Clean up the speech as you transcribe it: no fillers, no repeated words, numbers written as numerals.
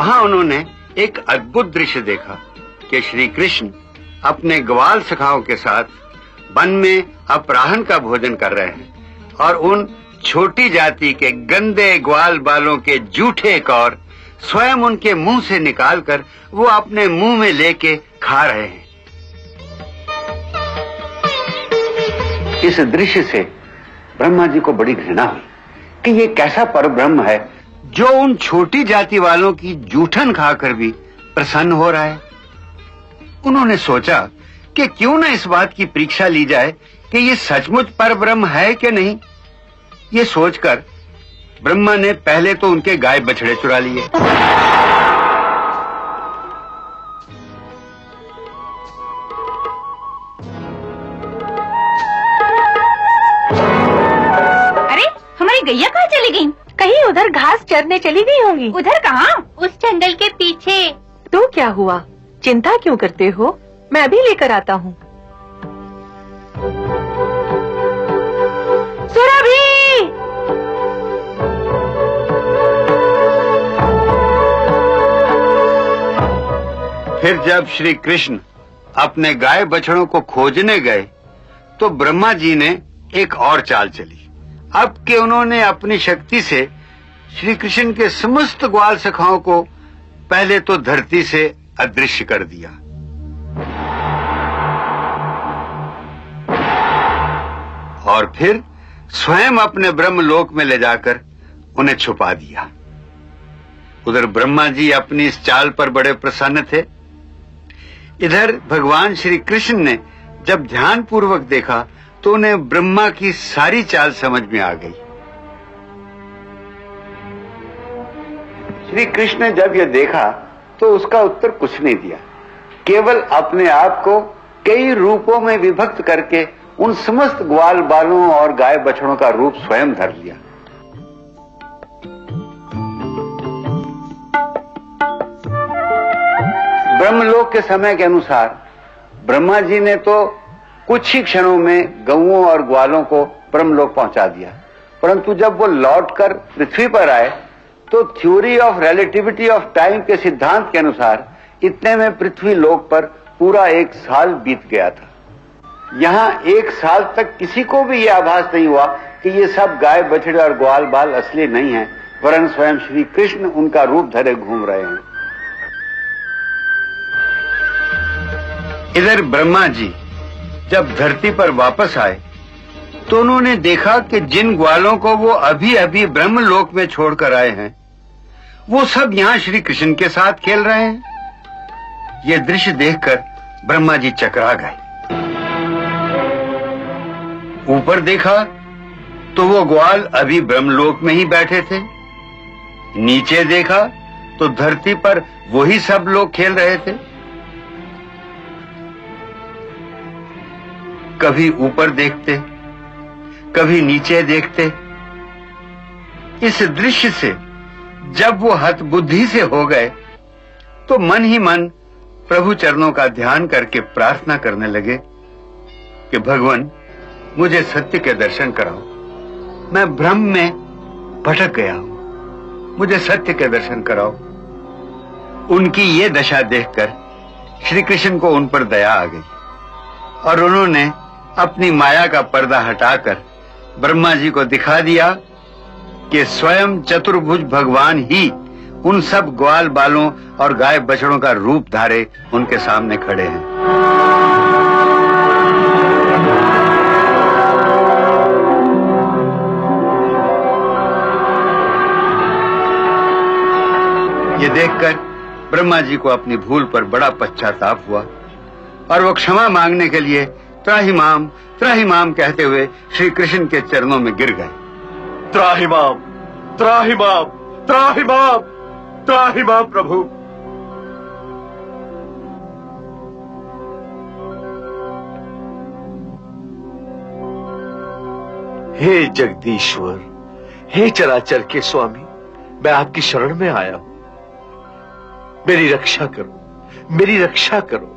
वहां उन्होंने एक अद्भुत दृश्य देखा कि श्री कृष्ण अपने ग्वाल सखाओं के साथ वन में अपराह्न का भोजन कर रहे हैं और उन छोटी जाति के गंदे ग्वाल बालों के जूठे कौर स्वयं उनके मुंह से निकालकर वो अपने मुंह में लेके खा रहे हैं। इस दृश्य से ब्रह्मा जी को बड़ी घृणा हुई कि ये कैसा परब्रह्म है जो उन छोटी जाति वालों की जूठन खाकर भी प्रसन्न हो रहा है। उन्होंने सोचा कि क्यों न इस बात की परीक्षा ली जाए कि ये सचमुच परब्रह्म है कि नहीं। ये सोचकर ब्रह्मा ने पहले तो उनके गाय बछड़े चुरा लिए। अरे हमारी गैया कहाँ चली गई? कहीं उधर घास चरने चली गई होंगी। उधर कहाँ? उस जंगल के पीछे। तो क्या हुआ, चिंता क्यों करते हो? मैं भी लेकर आता हूँ। सुरभि! फिर जब श्री कृष्ण अपने गाय बछड़ों को खोजने गए तो ब्रह्मा जी ने एक और चाल चली। अब कि उन्होंने अपनी शक्ति से श्री कृष्ण के समस्त ग्वाल सखाओं को पहले तो धरती से अदृश्य कर दिया और फिर स्वयं अपने ब्रह्मलोक में ले जाकर उन्हें छुपा दिया। उधर ब्रह्मा जी अपनी इस चाल पर बड़े प्रसन्न थे। इधर भगवान श्री कृष्ण ने जब ध्यान पूर्वक देखा तो उन्हें ब्रह्मा की सारी चाल समझ में आ गई। श्री कृष्ण ने जब यह देखा तो उसका उत्तर कुछ नहीं दिया, केवल अपने आप को कई रूपों में विभक्त करके उन समस्त ग्वाल बालों और गाय बछड़ों का रूप स्वयं धर लिया। ब्रह्मलोक के समय के अनुसार ब्रह्मा जी ने तो कुछ ही क्षणों में गौओं और ग्वालों को ब्रह्मलोक पहुंचा दिया, परंतु जब वो लौटकर पृथ्वी पर आए तो theory of relativity of time के सिद्धांत के अनुसार इतने में पृथ्वी लोक पर पूरा 1 साल बीत गया था। यहाँ 1 साल तक किसी को भी यह आभास नहीं हुआ कि ये सब गाय बछड़े और ग्वाल बाल असली नहीं हैं, वरन स्वयं श्री कृष्ण उनका रूप धरे घूम रहे हैं। इधर ब्रह्मा जी जब धरती पर वापस आए तो उन्होंने देखा कि जिन ग्वालों को वो अभी अभी ब्रह्मलोक में छोड़कर आए हैं वो सब यहाँ श्री कृष्ण के साथ खेल रहे हैं। ये दृश्य देखकर ब्रह्मा जी चकरा गए। ऊपर देखा तो वो ग्वाल अभी ब्रह्मलोक में ही बैठे थे। नीचे देखा तो धरती पर वही सब लोग खेल रहे थे। कभी ऊपर देखते, कभी नीचे देखते। इस दृश्य से जब वो हतबुद्धि से हो गए तो मन ही मन प्रभु चरणों का ध्यान करके प्रार्थना करने लगे कि भगवान मुझे सत्य के दर्शन कराओ, मैं भ्रम में भटक गया हूं, मुझे सत्य के दर्शन कराओ। उनकी ये दशा देखकर श्री कृष्ण को उन पर दया आ गई और उन्होंने अपनी माया का पर्दा हटाकर ब्रह्मा जी को दिखा दिया कि स्वयं चतुर्भुज भगवान ही उन सब ग्वाल बालों और गाय बछड़ों का रूप धारे उनके सामने खड़े हैं। ये देखकर ब्रह्मा जी को अपनी भूल पर बड़ा पश्चाताप हुआ और वो क्षमा मांगने के लिए त्राहिमाम कहते हुए श्री कृष्ण के चरणों में गिर गए। त्राहिमाम, त्राहिमाम, त्राहिमाम, त्राहिमाम प्रभु। हे जगदीश्वर, हे चराचर के स्वामी, मैं आपकी शरण में आया हूं। मेरी रक्षा करो, मेरी रक्षा करो।